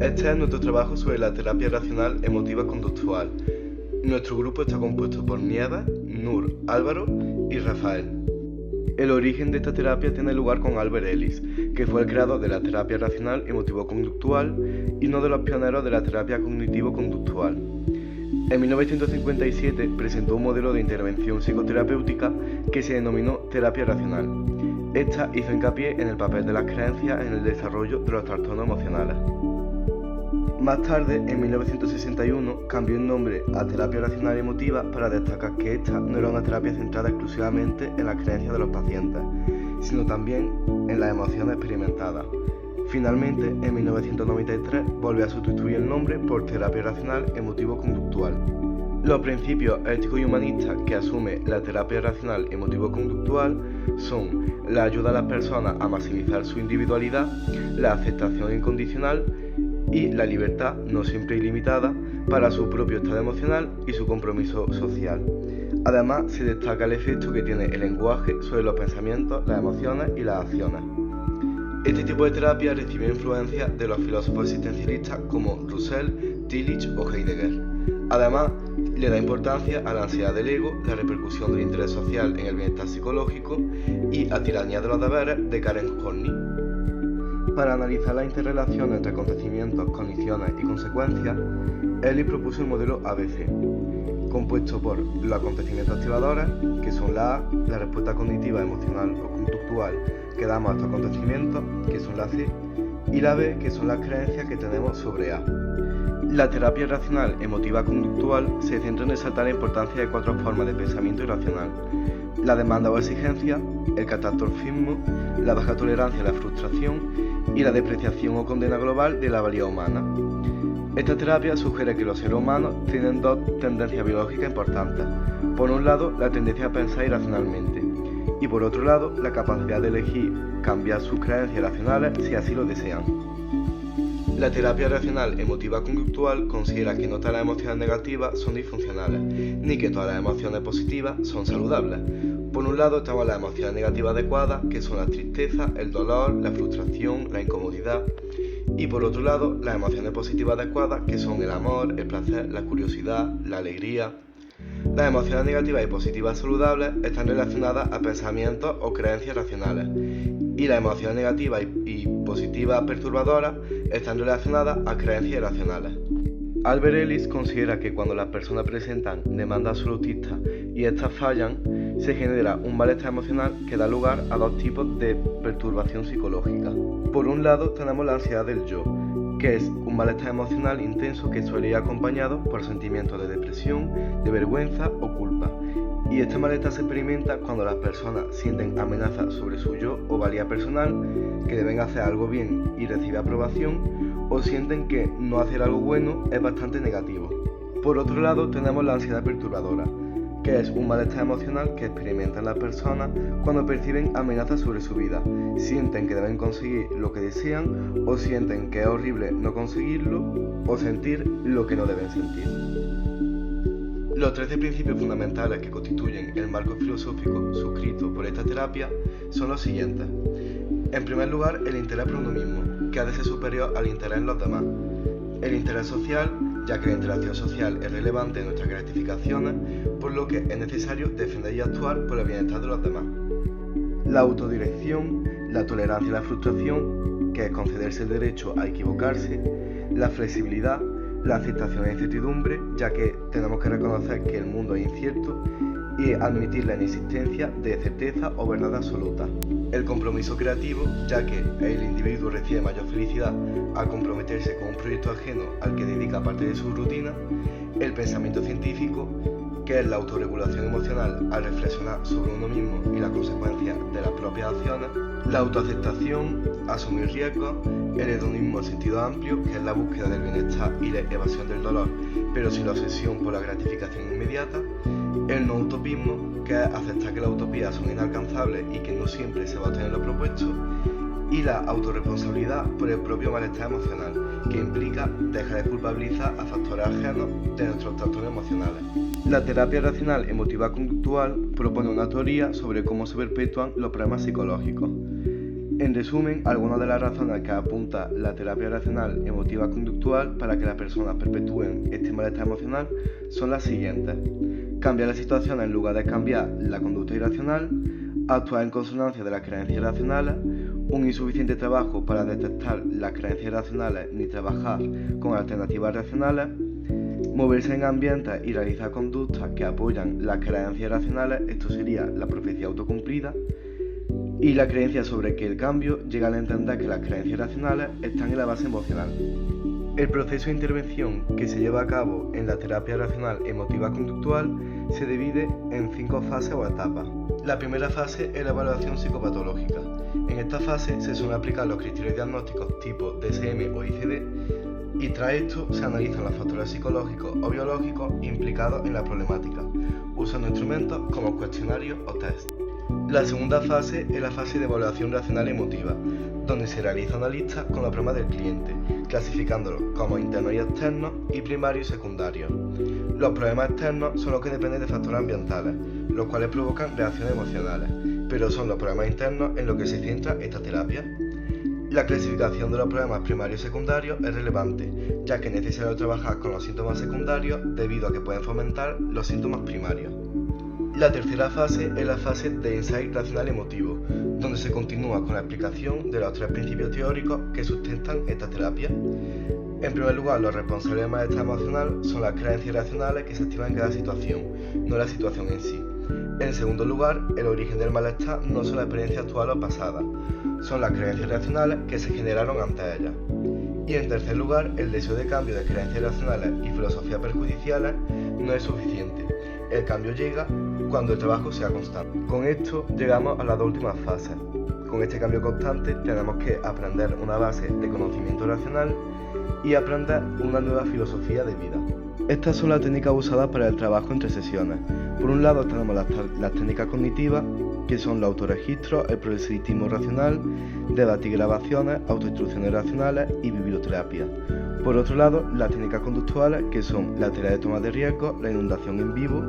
Este es nuestro trabajo sobre la terapia racional emotiva conductual. Nuestro grupo está compuesto por Nieves, Nur, Álvaro y Rafael. El origen de esta terapia tiene lugar con Albert Ellis, que fue el creador de la terapia racional emotivo-conductual y uno de los pioneros de la terapia cognitivo-conductual. En 1957 presentó un modelo de intervención psicoterapéutica que se denominó terapia racional. Esta hizo hincapié en el papel de las creencias en el desarrollo de los trastornos emocionales. Más tarde, en 1961, cambió el nombre a terapia racional emotiva para destacar que esta no era una terapia centrada exclusivamente en las creencias de los pacientes, sino también en las emociones experimentadas. Finalmente, en 1993, volvió a sustituir el nombre por terapia racional emotivo-conductual. Los principios éticos y humanistas que asume la terapia racional emotivo-conductual son la ayuda a las personas a maximizar su individualidad, la aceptación incondicional y la libertad, no siempre ilimitada, para su propio estado emocional y su compromiso social. Además, se destaca el efecto que tiene el lenguaje sobre los pensamientos, las emociones y las acciones. Este tipo de terapia recibe influencia de los filósofos existencialistas como Russell, Tillich o Heidegger. Además, le da importancia a la ansiedad del ego, la repercusión del interés social en el bienestar psicológico y a tiranía de los deberes de Karen Horney. Para analizar la interrelación entre acontecimientos, condiciones y consecuencias, Ellis propuso el modelo ABC, compuesto por los acontecimientos activadores, que son la A, la respuesta cognitiva, emocional o conductual que damos a estos acontecimientos, que son la C, y la B, que son las creencias que tenemos sobre A. La terapia racional emotiva conductual se centra en resaltar la importancia de 4 formas de pensamiento irracional: la demanda o exigencia, el catastrofismo, la baja tolerancia a la frustración y la depreciación o condena global de la valía humana. Esta terapia sugiere que los seres humanos tienen 2 tendencias biológicas importantes. Por un lado, la tendencia a pensar irracionalmente y por otro lado, la capacidad de elegir cambiar sus creencias racionales si así lo desean. La terapia racional emotiva conductual considera que no todas las emociones negativas son disfuncionales, ni que todas las emociones positivas son saludables. Por un lado estamos las emociones negativas adecuadas, que son la tristeza, el dolor, la frustración, la incomodidad. Y por otro lado, las emociones positivas adecuadas, que son el amor, el placer, la curiosidad, la alegría. Las emociones negativas y positivas saludables están relacionadas a pensamientos o creencias racionales. Y las emociones negativas y positivas perturbadoras están relacionadas a creencias irracionales. Albert Ellis considera que cuando las personas presentan demandas absolutistas y estas fallan, se genera un malestar emocional que da lugar a 2 tipos de perturbación psicológica. Por un lado tenemos la ansiedad del yo, que es un malestar emocional intenso que suele ir acompañado por sentimientos de depresión, de vergüenza o culpa. Y este malestar se experimenta cuando las personas sienten amenazas sobre su yo o valía personal, que deben hacer algo bien y recibir aprobación, o sienten que no hacer algo bueno es bastante negativo. Por otro lado tenemos la ansiedad perturbadora, que es un malestar emocional que experimentan las personas cuando perciben amenazas sobre su vida, sienten que deben conseguir lo que desean o sienten que es horrible no conseguirlo o sentir lo que no deben sentir. Los 13 principios fundamentales que constituyen el marco filosófico suscrito por esta terapia son los siguientes. En primer lugar, el interés por uno mismo, que ha de ser superior al interés en los demás. El interés social, ya que la interacción social es relevante en nuestras gratificaciones, por lo que es necesario defender y actuar por el bienestar de los demás. La autodirección, la tolerancia a la frustración, que es concederse el derecho a equivocarse, la flexibilidad, la aceptación de la incertidumbre, ya que tenemos que reconocer que el mundo es incierto y admitir la inexistencia de certeza o verdad absoluta. El compromiso creativo, ya que el individuo recibe mayor felicidad al comprometerse con un proyecto ajeno al que dedica parte de su rutina. El pensamiento científico, que es la autorregulación emocional al reflexionar sobre uno mismo y las consecuencias de las propias acciones. La autoaceptación, asumir riesgos. El hedonismo en sentido amplio, que es la búsqueda del bienestar y la evasión del dolor, pero sin la obsesión por la gratificación inmediata. El no utopismo, que es aceptar que las utopías son inalcanzables y que no siempre se va a obtener lo propuesto. Y la autorresponsabilidad por el propio malestar emocional, que implica dejar de culpabilizar a factores ajenos de nuestros trastornos emocionales. La terapia racional emotiva conductual propone una teoría sobre cómo se perpetúan los problemas psicológicos. En resumen, algunas de las razones que apunta la terapia racional emotiva conductual para que las personas perpetúen este malestar emocional son las siguientes: cambiar la situación en lugar de cambiar la conducta irracional, actuar en consonancia de las creencias irracionales, un insuficiente trabajo para detectar las creencias irracionales ni trabajar con alternativas racionales, moverse en ambientes y realizar conductas que apoyan las creencias irracionales, esto sería la profecía autocumplida, y la creencia sobre que el cambio llega al entender que las creencias irracionales están en la base emocional. El proceso de intervención que se lleva a cabo en la terapia racional emotiva conductual se divide en 5 fases o etapas. La primera fase es la evaluación psicopatológica. En esta fase se suelen aplicar los criterios diagnósticos tipo DSM o ICD y tras esto se analizan los factores psicológicos o biológicos implicados en la problemática, usando instrumentos como cuestionarios o test. La segunda fase es la fase de evaluación racional emotiva, donde se realiza una lista con los problemas del cliente, clasificándolos como internos y externos y primarios y secundarios. Los problemas externos son los que dependen de factores ambientales, los cuales provocan reacciones emocionales, pero son los problemas internos en los que se centra esta terapia. La clasificación de los problemas primarios y secundarios es relevante, ya que es necesario trabajar con los síntomas secundarios debido a que pueden fomentar los síntomas primarios. La tercera fase es la fase de insight racional emotivo, donde se continúa con la explicación de los 3 principios teóricos que sustentan esta terapia. En primer lugar, los responsables del malestar emocional son las creencias irracionales que se activan en cada situación, no la situación en sí. En segundo lugar, el origen del malestar no son las experiencias actuales o pasadas, son las creencias irracionales que se generaron ante ellas. Y en tercer lugar, el deseo de cambio de creencias irracionales y filosofías perjudiciales no es suficiente. El cambio llega cuando el trabajo sea constante. Con esto llegamos a las 2 últimas fases. Con este cambio constante tenemos que aprender una base de conocimiento racional y aprender una nueva filosofía de vida. Estas son las técnicas usadas para el trabajo entre sesiones. Por un lado tenemos las técnicas cognitivas, que son los autorregistros, el proselitismo racional, debate y grabaciones, autoinstrucciones racionales y biblioterapia. Por otro lado, las técnicas conductuales, que son la terapia de toma de riesgos, la inundación en vivo,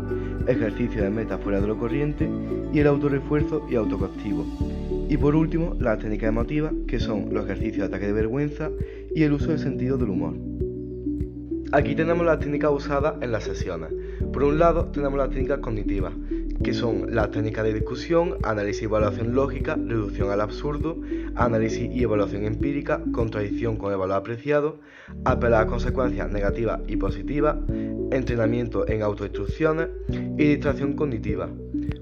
ejercicio de meta fuera de lo corriente y el autorrefuerzo y autocastigo. Y por último, las técnicas emotivas, que son los ejercicios de ataque de vergüenza y el uso del sentido del humor. Aquí tenemos las técnicas usadas en las sesiones. Por un lado tenemos las técnicas cognitivas, que son las técnicas de discusión, análisis y evaluación lógica, reducción al absurdo, análisis y evaluación empírica, contradicción con el valor apreciado, apelar a consecuencias negativas y positivas, entrenamiento en autoinstrucciones y distracción cognitiva.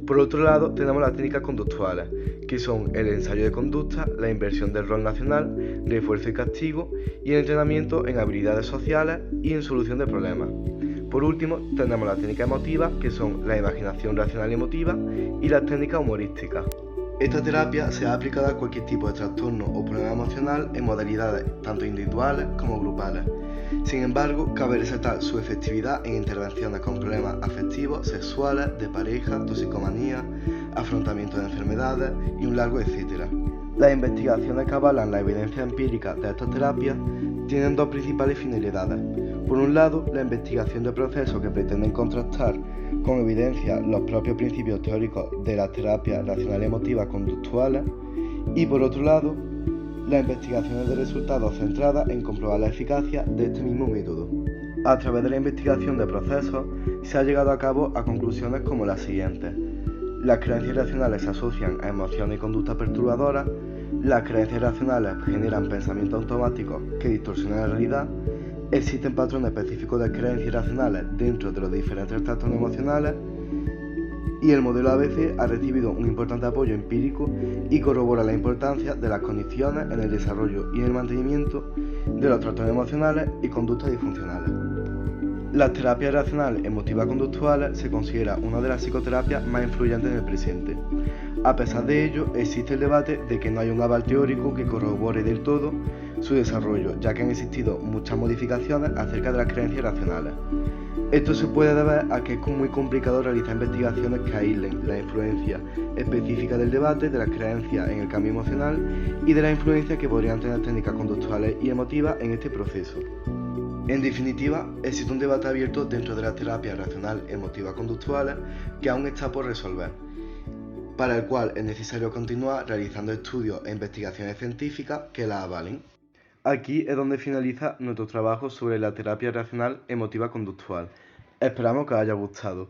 Por otro lado tenemos las técnicas conductuales, que son el ensayo de conducta, la inversión del rol nacional, refuerzo y castigo y el entrenamiento en habilidades sociales y en solución de problemas. Por último, tenemos las técnicas emotivas, que son la imaginación racional y emotiva, y las técnicas humorísticas. Esta terapia se ha aplicado a cualquier tipo de trastorno o problema emocional en modalidades tanto individuales como grupales. Sin embargo, cabe resaltar su efectividad en intervenciones con problemas afectivos, sexuales, de pareja, toxicomanía, afrontamiento de enfermedades y un largo etcétera. Las investigaciones que avalan la evidencia empírica de estas terapias tienen 2 principales finalidades. Por un lado, la investigación de procesos que pretenden contrastar con evidencia los propios principios teóricos de las terapias racionales emotivas conductuales, y por otro lado, las investigaciones de resultados centradas en comprobar la eficacia de este mismo método. A través de la investigación de procesos se ha llegado a cabo a conclusiones como las siguientes: las creencias irracionales se asocian a emociones y conductas perturbadoras, las creencias irracionales generan pensamientos automáticos que distorsionan la realidad, existen patrones específicos de creencias irracionales dentro de los diferentes trastornos emocionales, y el modelo ABC ha recibido un importante apoyo empírico y corrobora la importancia de las condiciones en el desarrollo y en el mantenimiento de los trastornos emocionales y conductas disfuncionales. Las terapias racionales emotivas conductuales se considera una de las psicoterapias más influyentes en el presente. A pesar de ello, existe el debate de que no hay un aval teórico que corrobore del todo su desarrollo, ya que han existido muchas modificaciones acerca de las creencias racionales. Esto se puede deber a que es muy complicado realizar investigaciones que aíslen la influencia específica del debate, de las creencias en el cambio emocional y de la influencia que podrían tener técnicas conductuales y emotivas en este proceso. En definitiva, existe un debate abierto dentro de las terapias racional emotivas conductuales que aún está por resolver. para el cual es necesario continuar realizando estudios e investigaciones científicas que la avalen. Aquí es donde finaliza nuestro trabajo sobre la terapia racional emotiva conductual. Esperamos que os haya gustado.